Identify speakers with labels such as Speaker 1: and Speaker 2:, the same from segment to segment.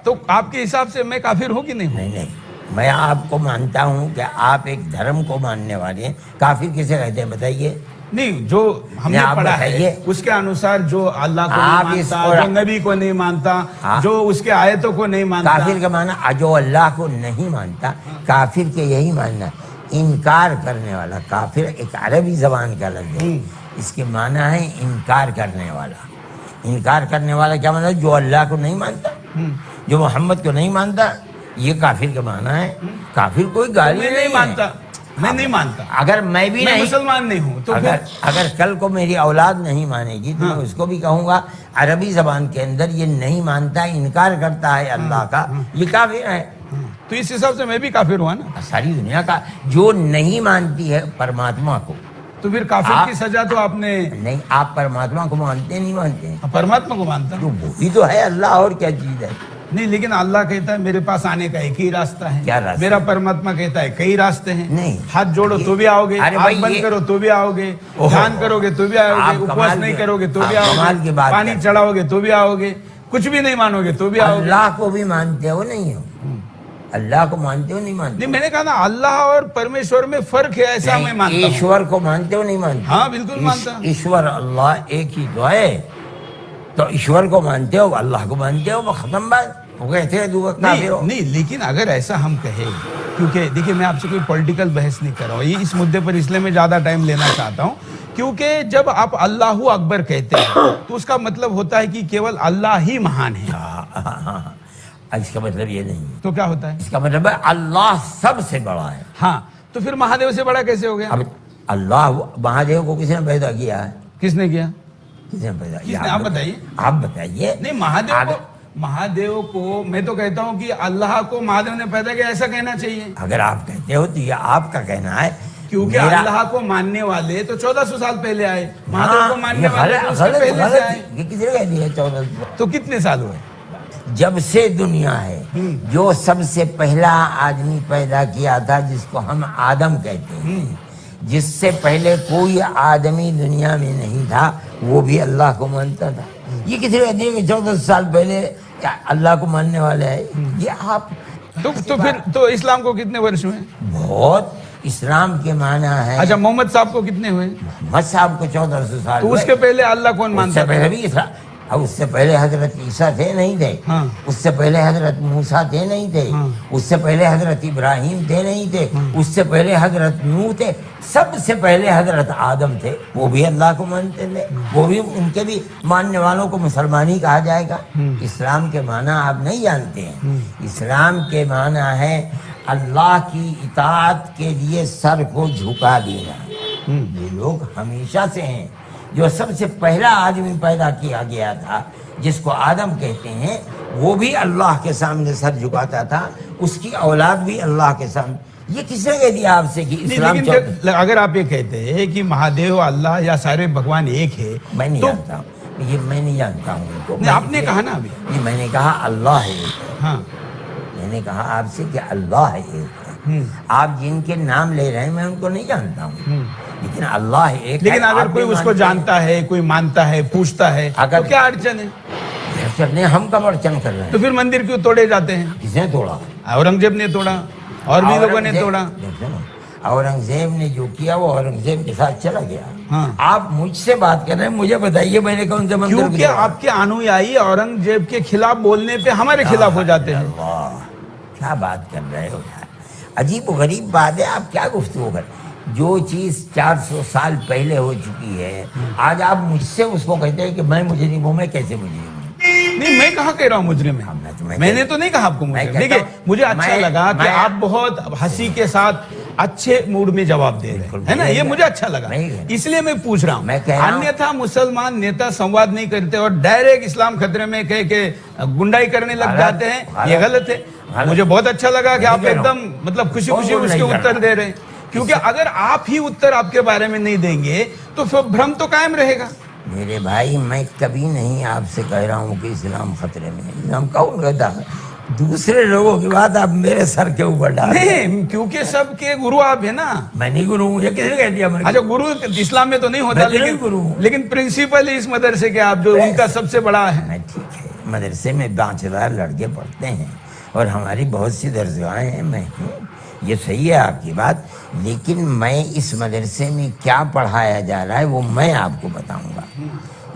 Speaker 1: تو آپ کے حساب سے میں کافر ہوں کہ نہیں ہوں؟
Speaker 2: نہیں، میں آپ کو مانتا ہوں کہ آپ ایک دھرم کو ماننے والے ہیں. کافر کسے کہتے ہیں بتائیے؟
Speaker 1: نہیں، جو ہم نے پڑھا ہے اس کے انوسار جو اللہ کو نہیں مانتا، جو نبی کو نہیں مانتا، جو اس کے آیتوں کو نہیں مانتا.
Speaker 2: کافر کا معنی جو اللہ کو نہیں مانتا، کافر کے یہی ماننا انکار کرنے والا. کافر ایک عربی زبان کا لفظ ہے، اس کے معنی ہے انکار کرنے والا. انکار کرنے والا کیا مطلب؟ جو اللہ کو نہیں مانتا، جو محمد کو نہیں مانتا، یہ کافر کا معنی ہے. کافر کوئی گالی نہیں مانتا.
Speaker 1: میں نہیں مانتا،
Speaker 2: اگر میں بھی نہیں،
Speaker 1: مسلمان نہیں ہوں، تو
Speaker 2: اگر کل کو میری اولاد نہیں مانے گی تو میں اس کو بھی کہوں گا عربی زبان کے اندر یہ نہیں مانتا، انکار کرتا ہے اللہ کا، یہ کافر ہے.
Speaker 1: تو اس حساب سے میں بھی کافر ہوا نا.
Speaker 2: ساری دنیا کا جو نہیں مانتی ہے پرماتما کو،
Speaker 1: تو پھر کافر کی سزا تو آپ نے
Speaker 2: نہیں. آپ پرماتما کو مانتے نہیں مانتے؟
Speaker 1: پرماتما کو مانتا
Speaker 2: تو وہی تو ہے اللہ، اور کیا چیز ہے؟
Speaker 1: نہیں، لیکن اللہ کہتا ہے میرے پاس آنے کا ایک ہی راستہ ہے.
Speaker 2: کیا راستہ؟
Speaker 1: میرا پرماتما کہتا ہے کئی راستے ہیں.
Speaker 2: نہیں،
Speaker 1: ہاتھ جوڑو تو بھی آؤ گے، آنکھ بند کرو تو بھی آؤ گے، دھیان کرو گے تو بھی آؤ گے، اپواس نہیں کرو گے تو بھی آؤ گے، پانی چڑھاؤ گے تو بھی آؤ گے، کچھ بھی نہیں مانو گے تو بھی آؤ گے.
Speaker 2: اللہ کو بھی مانتے ہو نہیں ہو؟ اللہ کو مانتے ہو نہیں مانتے؟
Speaker 1: نہیں، میں نے کہا نا اللہ اور پرمیشور میں فرق ہے، ایسا میں مانتا ہوں.
Speaker 2: ایشور کو مانتے ہو نہیں مانتے؟
Speaker 1: ہاں بالکل مانتا ہوں.
Speaker 2: ایشور اللہ ایک ہی تو ہے، تو ایشور کو مانتے ہو، اللہ کو مانتے ہو، وہ ختم بات. وہ کہتے ہیں
Speaker 1: نہیں، لیکن اگر ایسا ہم کہیں، کیونکہ دیکھیے میں آپ سے کوئی پولیٹیکل بحث نہیں کر رہا ہوں، یہ اس مدعے پر اس لیے میں زیادہ ٹائم لینا چاہتا ہوں کیونکہ جب آپ اللہ اکبر کہتے ہیں تو اس کا مطلب ہوتا ہے کہ کیول اللہ ہی مہان ہے.
Speaker 2: اس کا مطلب یہ نہیں،
Speaker 1: تو کیا ہوتا ہے؟
Speaker 2: اس کا مطلب ہے اللہ سب سے بڑا ہے.
Speaker 1: ہاں، تو پھر مہادیو سے بڑا کیسے ہو گیا؟
Speaker 2: اب اللہ مہادیو کو کس نے پیدا کیا ہے؟
Speaker 1: کس نے کیا؟
Speaker 2: کس نے پیدا کیا؟
Speaker 1: آپ بتائیے.
Speaker 2: آپ بتائیے.
Speaker 1: نہیں، مہادیو کو میں تو کہتا ہوں کہ اللہ کو مہادیو نے پیدا کیا، ایسا کہنا چاہیے.
Speaker 2: اگر آپ کہتے ہو تو یہ آپ کا کہنا ہے،
Speaker 1: کیونکہ اللہ کو ماننے والے تو 1400 سال پہلے آئے، مہادیو کو ماننے والے تو اس سے پہلے سے آئے.
Speaker 2: یہ کس نے کہہ دیا 1400؟
Speaker 1: تو کتنے سال ہوئے؟
Speaker 2: جب سے دنیا ہے، جو سب سے پہلا آدمی پیدا کیا تھا جس کو ہم آدم کہتے ہیں، جس سے پہلے کوئی آدمی دنیا میں نہیں تھا، وہ بھی اللہ کو مانتا تھا. یہ کس نے کہتے ہیں کہ 1400 سال پہلے اللہ کو ماننے والے ہے؟ یہ آپ
Speaker 1: تو پھر تو اسلام کو کتنے ورش ہوئے؟
Speaker 2: بہت. اسلام کے معنی ہے.
Speaker 1: اچھا، محمد صاحب کو کتنے ہوئے؟
Speaker 2: محمد صاحب کو 1400 سال.
Speaker 1: تو اس کے پہلے اللہ کون مانتا
Speaker 2: تھا؟ پہلے بھی اب اس سے پہلے حضرت عیسیٰ تھے نہیں تھے، اس سے پہلے حضرت موسیٰ تھے نہیں تھے، اس سے پہلے حضرت ابراہیم تھے نہیں تھے، اس سے پہلے حضرت نوح تھے، سب سے پہلے حضرت آدم تھے، وہ بھی اللہ کو مانتے تھے، وہ بھی ان کے بھی ماننے والوں کو مسلمانی کہا جائے گا. اسلام کے معنی آپ نہیں جانتے ہیں. اسلام کے معنی ہے اللہ کی اطاعت کے لیے سر کو جھکا دینا. یہ لوگ ہمیشہ سے ہیں. جو سب سے پہلا آدمی پیدا کیا گیا تھا جس کو آدم کہتے ہیں، وہ بھی اللہ کے سامنے سر جھکاتا تھا، اس کی اولاد بھی اللہ کے سامنے. یہ کس نے کہہ دیا آپ سے کہ اسلام؟
Speaker 1: اگر آپ یہ کہتے ہیں کہ مہادیو اللہ یا سارے بھگوان ایک ہے،
Speaker 2: میں نہیں جانتا ہوں، یہ میں نہیں جانتا ہوں.
Speaker 1: آپ نے کہا نا ابھی.
Speaker 2: یہ میں نے کہا اللہ ہے ایک.
Speaker 1: ہاں،
Speaker 2: میں نے کہا آپ سے کہ اللہ ہے ایک ہے. آپ جن کے نام لے رہے ہیں میں ان کو نہیں جانتا ہوں، لیکن اللہ ایک.
Speaker 1: لیکن اگر کوئی اس کو جانتا ہے، کوئی مانتا ہے، پوچھتا ہے، تو کیا اڑچن ہے؟
Speaker 2: اڑچن نہیں، ہم کب اڑچن کر رہے ہیں؟
Speaker 1: تو پھر مندر کیوں توڑے جاتے ہیں؟
Speaker 2: کس نے توڑا؟
Speaker 1: اورنگزیب نے توڑا، اور بھی لوگوں نے توڑا.
Speaker 2: اورنگزیب نے جو کیا وہ اورنگزیب کے ساتھ چلا گیا. آپ مجھ سے بات کر رہے ہیں، مجھے بتائیے میں نے کون سے مندر؟
Speaker 1: کیونکہ آپ کے انویائی اورنگزیب کے خلاف بولنے پہ ہمارے خلاف ہو جاتے ہیں.
Speaker 2: کیا بات کر رہے ہو یار، عجیب و غریب بات ہے. آپ کیا گفتگو کر، جو چیز 400 سال پہلے ہو چکی ہے، آج آپ مجھ سے اس کو کہتے ہیں کہ میں مجرم ہوں. میں کیسے مجرم ہوں؟
Speaker 1: نہیں، میں کہاں کہہ رہا ہوں مجرم ہے. میں نے تو نہیں کہا آپ کو مجرم. دیکھیے مجھے اچھا لگا کہ آپ بہت ہنسی کے ساتھ اچھے موڈ میں جواب دے رہے ہیں نا، یہ مجھے اچھا لگا، اس لیے میں پوچھ رہا ہوں. انیتھا مسلمان نیتا سنواد نہیں کرتے اور ڈائریکٹ اسلام خطرے میں کہہ کے گنڈائی کرنے لگ جاتے ہیں، یہ غلط ہے. مجھے بہت اچھا لگا کہ آپ ایک دم مطلب خوشی خوشی اس کے اتر دے رہے ہیں، کیونکہ اگر آپ ہی اتر آپ کے بارے میں نہیں دیں گے تو پھر بھرم تو قائم رہے گا.
Speaker 2: میرے بھائی میں کبھی نہیں آپ سے کہہ رہا ہوں کہ اسلام خطرے میں ہے. اسلام کون کہتا ہے؟ دوسرے لوگوں کی بات آپ میرے سر کے اوپر ڈال.
Speaker 1: نہیں، کیونکہ سب کے گرو آپ ہیں نا.
Speaker 2: میں نہیں گرو ہوں، یہ کس نے کہہ دیا؟
Speaker 1: اچھا، گرو اسلام میں تو نہیں ہوتا، لیکن پرنسپل اس مدرسے کے آپ جو ان کا سب سے بڑا ہے.
Speaker 2: ٹھیک ہے. مدرسے میں 5,000 لڑکے پڑھتے ہیں اور ہماری بہت سی درسگاہیں ہیں، میں ہوں، یہ صحیح ہے آپ کی بات، لیکن میں اس مدرسے میں کیا پڑھایا جا رہا ہے وہ میں آپ کو بتاؤں گا۔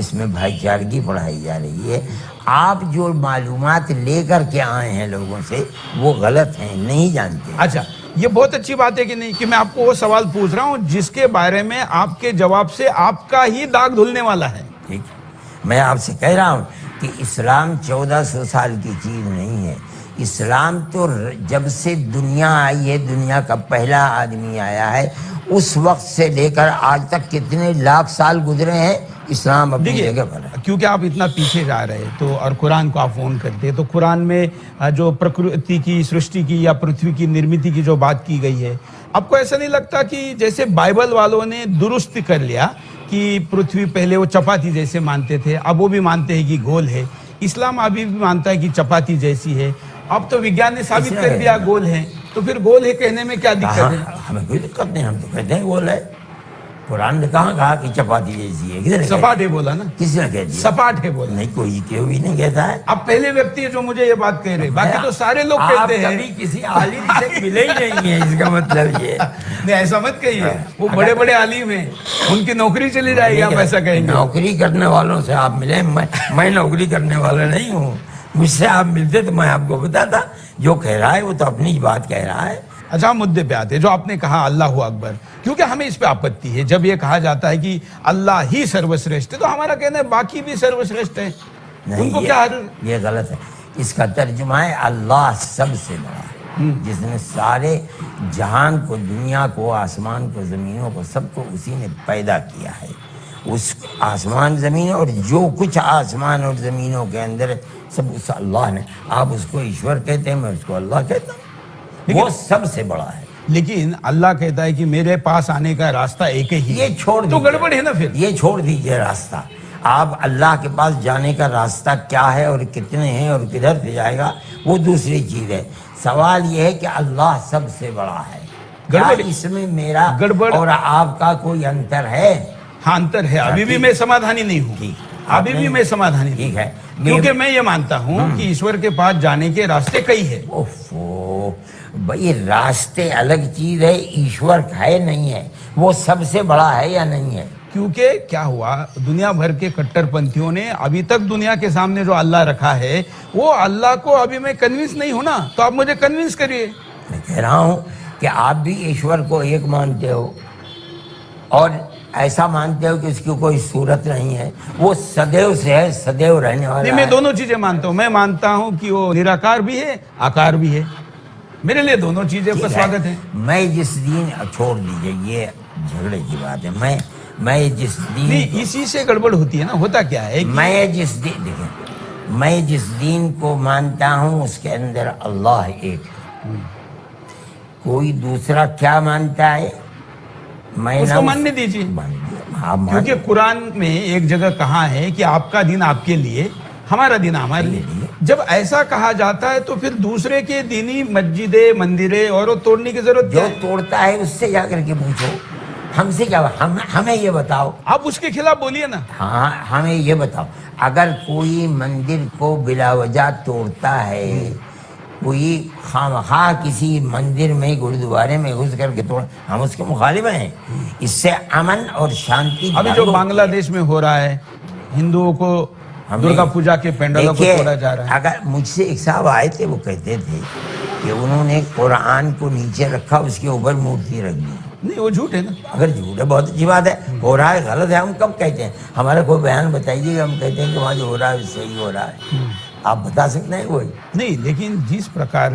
Speaker 2: اس میں بھائی چارگی پڑھائی جا رہی ہے۔ آپ جو معلومات لے کر کے آئے ہیں لوگوں سے وہ غلط ہیں، نہیں جانتے۔
Speaker 1: اچھا، یہ بہت اچھی بات ہے کہ نہیں کہ میں آپ کو وہ سوال پوچھ رہا ہوں جس کے بارے میں آپ کے جواب سے آپ کا ہی داغ دھلنے والا ہے۔
Speaker 2: ٹھیک ہے، میں آپ سے کہہ رہا ہوں کہ اسلام 1400 سال کی چیز نہیں ہے۔ اسلام تو جب سے دنیا آئی ہے، دنیا کا پہلا آدمی آیا ہے، اس وقت سے لے کر آج تک کتنے لاکھ سال گزرے ہیں، اسلام اپنی جگہ پر ہے۔
Speaker 1: کیونکہ آپ اتنا پیچھے جا رہے تو اور قرآن کو آپ فون کرتے تو قرآن میں جو پرکرتی کی سرشٹی کی یا پرتھوی کی نرمتی کی جو بات کی گئی ہے، آپ کو ایسا نہیں لگتا کہ جیسے بائبل والوں نے درست کر لیا کہ پرتھوی پہلے وہ چپاتی جیسے مانتے تھے، اب وہ بھی مانتے ہیں کہ گول ہے، اسلام ابھی بھی مانتا ہے کہ چپاتی جیسی ہے، اب تو وگیان نے ثابت کر دیا گول ہے، تو پھر گول ہے کہنے میں کیا دقت ہے؟
Speaker 2: ہمیں کوئی دقت نہیں، ہم تو کہتے ہیں گول ہے۔ قرآن نے کہاں کہا کہ چپاتی جیسی ہے؟ کس نے
Speaker 1: سپاٹ ہے بولا نا،
Speaker 2: کس نے کہہ دیا؟
Speaker 1: سپاٹ ہے بولا
Speaker 2: نہیں، کوئی بھی نہیں کہتا ہے۔
Speaker 1: اب پہلے ویکتی ہے جو مجھے یہ بات کہہ رہے، باقی تو سارے لوگ کہتے ہیں۔
Speaker 2: آپ کبھی کسی عالم سے ملے ہی نہیں ہیں، اس کا مطلب یہ
Speaker 1: نہیں، ایسا مت کہیے، وہ بڑے بڑے عالم ہیں، ان کی نوکری چلی جائے گی آپ ایسا کہیں گے۔
Speaker 2: نوکری کرنے والوں سے آپ ملے، میں نوکری کرنے والا نہیں ہوں، مجھ سے آپ ملتے تو میں آپ کو بتاتا، جو کہہ رہا ہے وہ تو اپنی بات کہہ رہا ہے۔
Speaker 1: اچھا، مدعے پہ آتے جو آپ نے کہا اللہ اکبر، کیونکہ ہمیں اس پہ آپتی ہے جب یہ کہا جاتا ہے کہ اللہ ہی سروشریشٹھ ہے، تو ہمارا کہنا ہے باقی بھی سروشریشٹھ ہیں، ان کو کیا
Speaker 2: یہ غلط ہے۔ اس کا ترجمہ ہے اللہ سب سے بڑا ہے، جس نے سارے جہان کو، دنیا کو، آسمان کو، زمینوں کو، سب کو اسی نے پیدا کیا ہے۔ اس آسمان زمین اور جو کچھ آسمان اور زمینوں کے اندر ہے سب اس اللہ نے، آپ اس کو ایشور کہتے ہیں، میں اس کو اللہ کہتا ہوں، وہ سب سے بڑا ہے۔
Speaker 1: لیکن اللہ کہتا ہے کہ میرے پاس آنے کا راستہ ایک ہی ہے،
Speaker 2: یہ چھوڑ
Speaker 1: تو گڑبڑ ہے نا پھر۔
Speaker 2: یہ چھوڑ دیجئے راستہ، آپ اللہ کے پاس جانے کا راستہ کیا ہے اور کتنے ہیں اور کدھر سے جائے گا وہ دوسری چیز ہے۔ سوال یہ ہے کہ اللہ سب سے بڑا ہے، کیا اس میں میرا اور آپ کا کوئی انتر ہے؟
Speaker 1: ہاں، انتر ہے، ابھی بھی میں سمادھانی نہیں ہوں، ابھی بھی میں سمادھانی نہیں ہے، کیونکہ میں یہ مانتا ہوں کہ ایشور کے پاس جانے کے راستے کئی ہیں۔
Speaker 2: بھئی راستے الگ چیز ہے، ایشور ہے نہیں ہے، وہ سب سے بڑا ہے یا نہیں ہے؟
Speaker 1: کیونکہ کیا ہوا، دنیا بھر کے کٹر پنتھیوں نے ابھی تک دنیا کے سامنے جو اللہ رکھا ہے وہ اللہ کو ابھی میں کنونس نہیں ہوں نا، تو آپ مجھے کنونس کریے۔
Speaker 2: میں کہہ رہا ہوں کہ آپ بھی ایشور کو ایک مانتے ہو اور ایسا مانتے ہو کہ اس کی کوئی صورت نہیں ہے، وہ سدیو سے ہے، سدیو رہنے والا ہے۔
Speaker 1: میں دونوں چیزیں مانتا ہوں، میں مانتا ہوں کہ وہ نراکار بھی ہے، آکار بھی ہے، میرے لیے دونوں چیزیں کا سواگت ہے۔
Speaker 2: میں جس دین، چھوڑ دیجئے یہ جھگڑے کی بات ہے، میں جس دین،
Speaker 1: نہیں، اسی سے گڑبڑ ہوتی ہے نا، ہوتا کیا ہے،
Speaker 2: میں جس دین، دیکھیں، میں جس دین کو مانتا ہوں اس کے اندر اللہ ایک ہے، کوئی دوسرا کیا مانتا ہے میں
Speaker 1: اس کو ماننے دیجیے، کیونکہ قرآن میں ایک جگہ کہا ہے کہ آپ کا دین آپ کے لیے، ہمارا دین ہمارے لیے۔ جب ایسا کہا جاتا ہے تو پھر دوسرے کے دینی مسجدیں، مندریں اور توڑنے کی ضرورت
Speaker 2: جو توڑتا ہے اس سے جا کر کے پوچھو، ہم سے کیا، ہمیں یہ بتاؤ،
Speaker 1: آپ اس کے خلاف بولیے نا۔
Speaker 2: ہاں، ہمیں یہ بتاؤ، اگر کوئی مندر کو بلا وجہ توڑتا ہے، کوئی خواہ کسی مندر میں، گرودوارے میں گھس کر کے توڑ، ہم اس کے مخالف ہیں۔ اس سے امن اور شانتی،
Speaker 1: ابھی جو بنگلہ دیش میں ہو رہا ہے، ہندوؤں کو درگا پوجا کے پینڈلوں کو توڑا جا رہا ہے۔
Speaker 2: اگر مجھ سے ایک صاحب آئے تھے، وہ کہتے تھے کہ انہوں نے قرآن کو نیچے رکھا، اس کے اوپر مورتی رکھ دی۔
Speaker 1: نہیں، وہ جھوٹ ہے نا۔
Speaker 2: اگر جھوٹ ہے بہت اچھی بات ہے، ہو رہا ہے غلط ہے، ہم کب کہتے ہیں؟ ہمارا کوئی بیان بتائیے، ہم کہتے ہیں کہ وہاں جو ہو رہا ہے صحیح ہو رہا ہے، آپ بتا سکتے ہیں کوئی؟
Speaker 1: نہیں، لیکن جس پرکار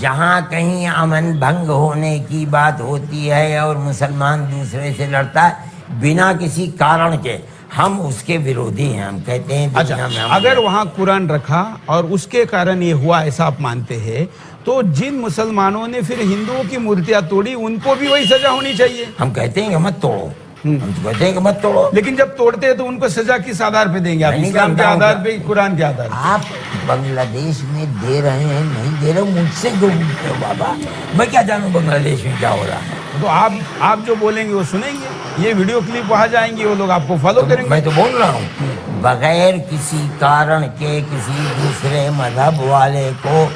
Speaker 2: جہاں کہیں امن بھنگ ہونے کی بات ہوتی ہے اور مسلمان دوسرے سے لڑتا ہے بنا کسی کارن کے، ہم اس کے ورودھی ہیں، ہم کہتے ہیں
Speaker 1: اچھا، اگر وہاں قرآن رکھا اور اس کے کارن یہ ہوا ایسا آپ مانتے ہیں، تو جن مسلمانوں نے پھر ہندوؤں کی مورتیاں توڑی ان کو بھی وہی سزا ہونی چاہیے۔
Speaker 2: ہم کہتے ہیں کہ مت توڑو، ہم تو کہتے ہیں کہ مت توڑو،
Speaker 1: لیکن جب توڑتے ہیں تو ان کو سزا کس آدھار پہ دیں گے آپ؟ اسلام کے آدھار پہ، قرآن کے آدھار پہ؟
Speaker 2: آپ بنگلہ دیش میں دے رہے ہیں، نہیں دے رہے، مجھ سے جو پوچھتے ہو بابا، میں کیا جانوں بنگلہ دیش میں کیا ہو رہا ہے؟
Speaker 1: تو آپ جو بولیں گے وہ سنیں گے۔ یہ ویڈیو کلپ وہاں جائیں گی, وہ لوگ آپ کو فالو کریں گے.
Speaker 2: میں تو بول رہا ہوں, بغیر کسی کارن کے کسی دوسرے مذہب والے کو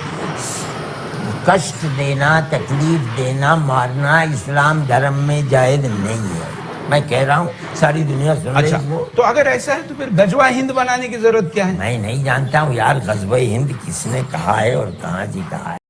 Speaker 2: کشٹ دینا, تکلیف دینا, مارنا اسلام دھرم میں جائز نہیں ہے. میں کہہ رہا ہوں ساری دنیا سن رہی
Speaker 1: اچھا,
Speaker 2: ہے.
Speaker 1: تو اگر ایسا ہے تو پھر غزوہ ہند بنانے کی ضرورت کیا ہے؟
Speaker 2: میں نہیں جانتا ہوں یار غزوہ ہند کس نے کہا ہے اور کہاں سے کہا ہے.